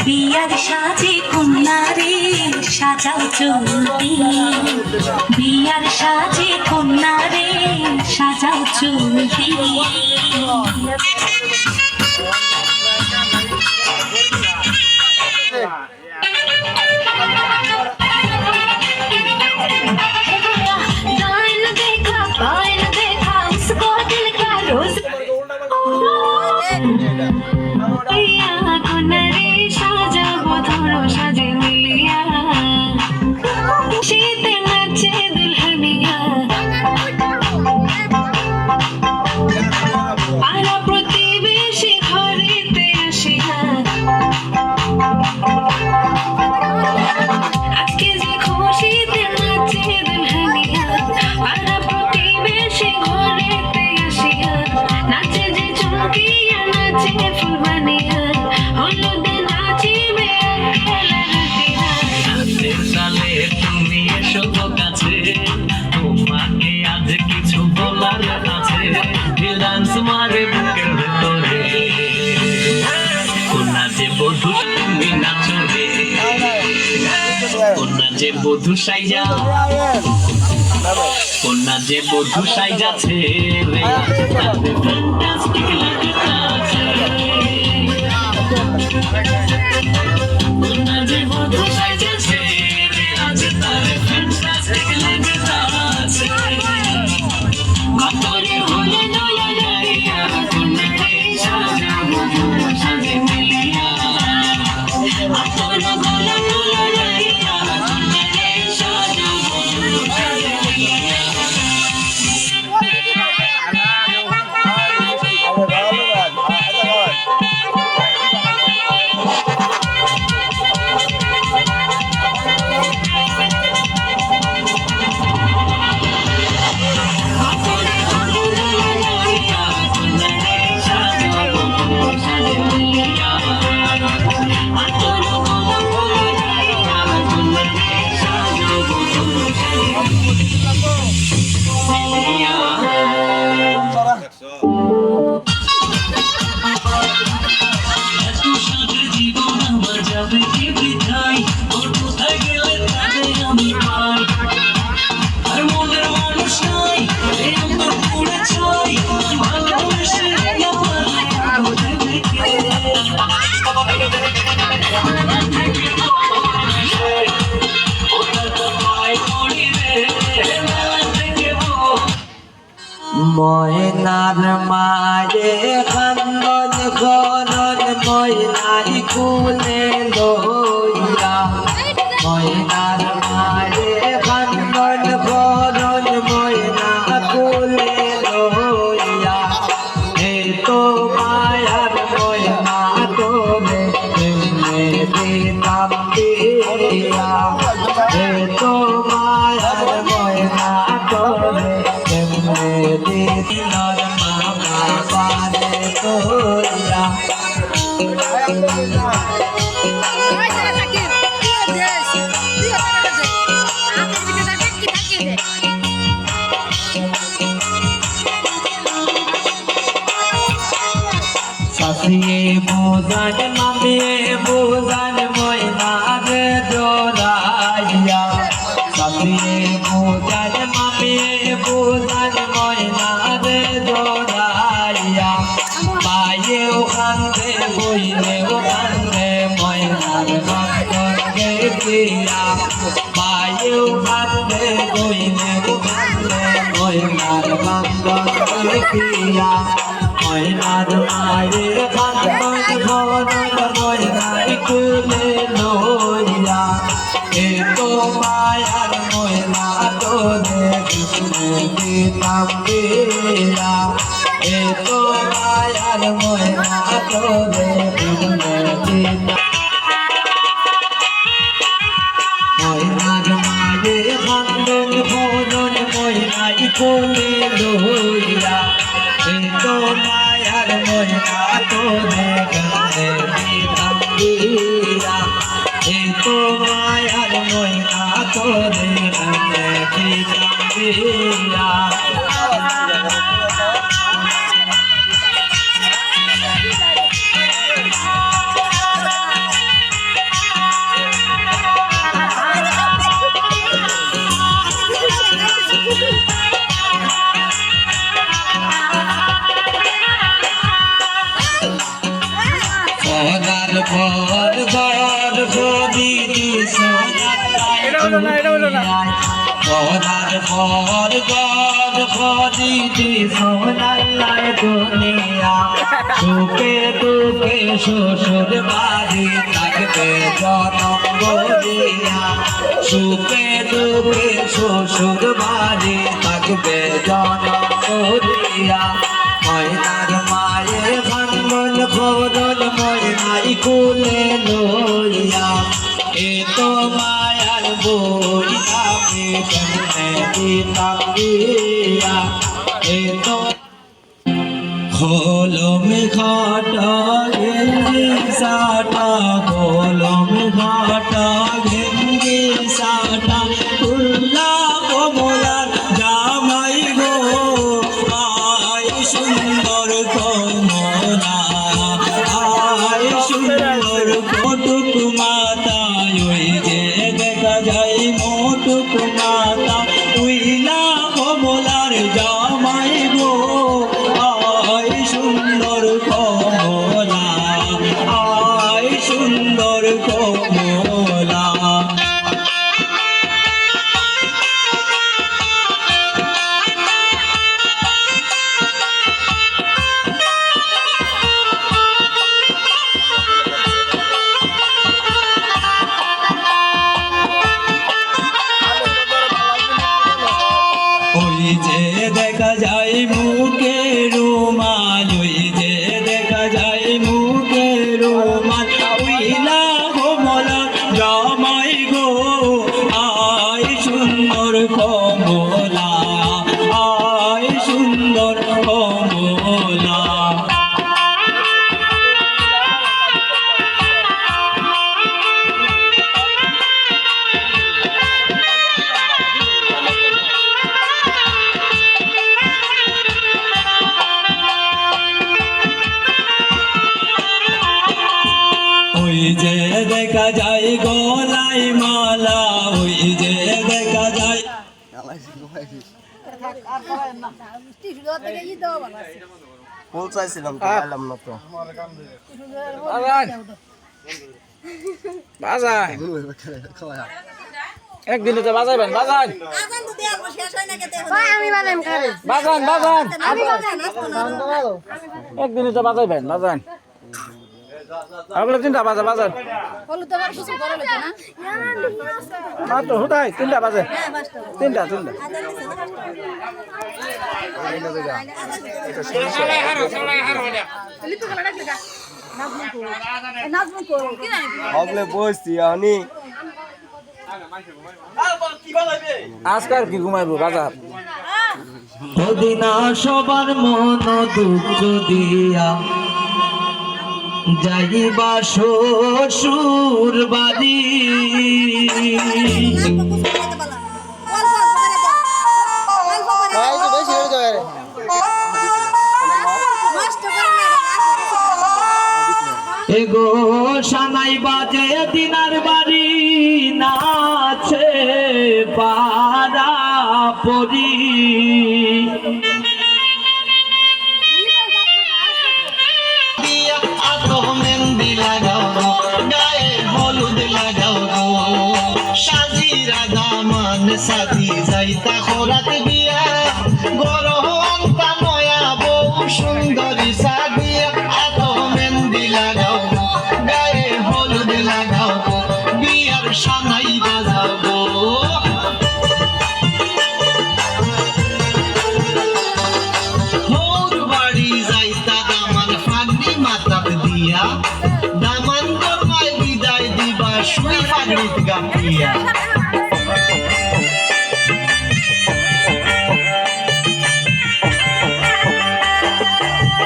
বিয়ার সাজে কন্যারে সাজাও চলতি, বিয়ার সাজে কন্যারে সাজাও চলতি। কন্যা যে বধূ সাইজা, কন্যা যে বধূ সাইজাছে রে, তাতে ফ্যান্টাস্টিক লাগতাছে। কন্যা যে বধূ সাইজাছে রে, আজ তারে ফ্যান্টাস্টিক লাগতাছে। কতরে হলে নয়া গাইয়া, কন্যাকে সাজাবো বধূ সাজে মিলিয়া। কতরে হলে নয়া গাইয়া, কন্যাকে সাজাবো বধূ সাজে মিলিয়া। ময়নার মায়ে কান্দন করন, ময়নাই কুলে লইয়া। ময়নার মায়ে কান্দন করন, ময়না কুলে লইয়া। হে তো মায়ার ময়না তোরে এনে দিতাম দিয়া। হে তো মায়ার ময়না তোরে এনে দিলার মামা পারে তোরা। শাশিয়ে বোঝান মামিয়ে বোঝান ময়নার জোড়াইয়া। শাশিয়ে বোঝান মামিয়ে বোঝান ময়নার জোড়াইয়া। মায়েও কান্দে বইনেও কান্দে ময়নার বান্ধন দেখিয়া। মায়েও কান্দে বইনেও কান্দে ময়নার বান্ধন দেখিয়া। ময়নার মায়ের বান্ধন ধরন, ময়নাই কুলে লইয়া। এ তো মায়ার ময়না তোরে এনে দিতাম দিয়া। এ তো মায়ার ময়না তোরে এনে দিতাম। ময়নার মায়ের বান্ধন ধরন, ময়নাই কুলে লইয়া। এ তো মায়ার ময়না তোরে এনে পদার পর গর্ভ দিদি পদার পর গর্ভ দিদি সোনাল্লায় দুনিয়া সুখে দুঃখে শ্বশুর বাড়ি থাকবে জনম গড়িয়া সুখে দুঃখে শ্বশুর বাড়ি থাকবে জনম গড়িয়া ময়নার মায়ে ভাঙ্গন ভোজন ময়নাই কুলে লইয়া এ তো মায়ার বই আমি কেমনে দিতাম দিয়া এ তো খোলম খাটা গেঙ্গি সাটা খোলম খাটা গেঙ্গি সাটা উল্লা কমলার জামাই গো আয় সুন্দর কমলা আয় সুন্দর কটুক মাতা ওই যে দেখা যায় মোটুক মাতা উইলা কমলার জামাই গো আয় সুন্দর কমলা আয় সুন্দর কমলা ওই যে দেখা যায় মুখে রুমাল ওই যে দেখা যায় মুখে রুমাল উইলা কমলা জামাই গো আয় সুন্দর কমলা আয় সুন্দর কমলা ওই যে দেখা যায় গলায় মালা ওই যে দেখা যায় ফুল চাইছিলাম তো পাইলাম না তো বাজান একদিনে তো বাজাইবেন বাজান বাজান বাজান একদিনে তো বাজাইবেন বাজান আপনার তিনটা বাজে বাজান মাত্র হুদাই তিনটা বাজে তিনটা তিনটা হগলে বসছি আমি আজকাল কি ঘুমাইবো বাজার ওদিনা সবার মন দুঃখ দিয়া যাইবা শ্বশুর বাড়ি এগো সানাই বাজে দিনার বাড়ি নাচে পাড়া পরি মেহেন্দি লাগাও গায়ে হলুদ লাগাও সাজিরা দামান সাথী যাইতা খরাত বিয়া গরহন্তা নয়া বউ সুন্দরী সাদিয়া এত মেহেন্দি লাগাও গায়ে হলুদ লাগাও বিয়ার সানাই বাজাবো মোর বাড়ি যাইতা দামান ফাগনি মাতাপ দিয়া দামান করমায় বিদায় দিবা শুই ফাগনিত গাপিয়া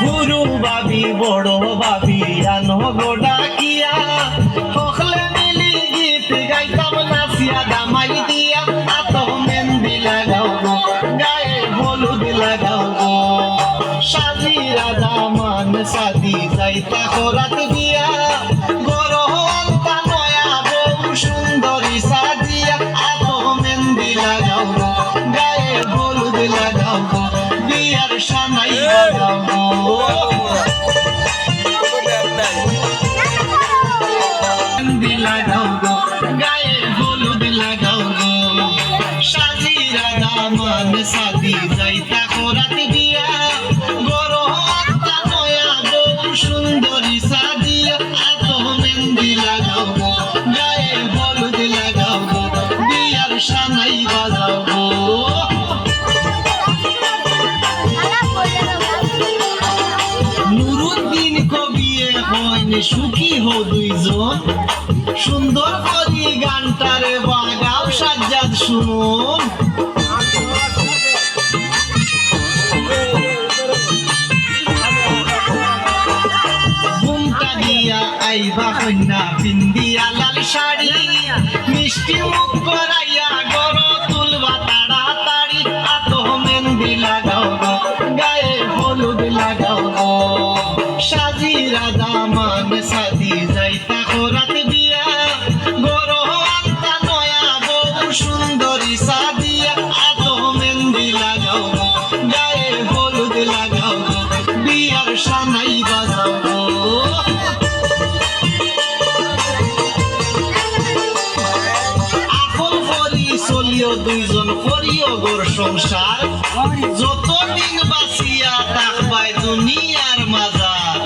গুরু বাবি বড় বাবি আনো গোডা কিয়া হখলে মিলি গীত গাইতাম নাচিয়া দামাই দিয়া আত মেহেন্দি লাগাও গায়ে হলুদ লাগাও সাজিরা দামান সাদি যাইতা খরাত বিয়া গরহন্তা নয়া বউ সুন্দরী সাদিয়া আত মেহেন্দি লাগাও গায়ে হলুদ লাগাও বিয়ার সানাই বাজাও মেহেন্দি লাগাও গো গায়ে হলুদ লাগাও গো সাজিরা দামান সাদি যাইতা করাতে বিয়া বড় আত্মা নয়া বউ সুন্দরী সাজিয়া এত মেহেন্দি লাগাও গো গায়ে হলুদ লাগাও গো বিয়ার সানাই বাজাও গো নুরুদ্দিন কবিয়ে হইন সুখী হো দুইজন সুন্দর করি গানটারে বাগাও সাজ্জাদ শুনুন ঘুমটা দিয়া আইবা কন্যা পিন্দিয়া লাল শাড়ি মিষ্টি মুখ করাইয়া গড় তুলবা তাড়াতাড়ি এত মেহেন্দি লাগাও গো গায়ে হলুদ লাগাও গো সাজিরা দামান সাদি যাইতা করাতে বিয়া গড় আনতা নয়া বউ সুন্দরী সাদিয়া এত মেহেন্দি লাগাও গো গায়ে হলুদ লাগাও গো বিয়ার সানাই বাজাও গো আপন করি চলিও দুইজন করিও গোর সংসার যতদিন বাঁচিয়া থাকবাই দুনিয়ার মাজার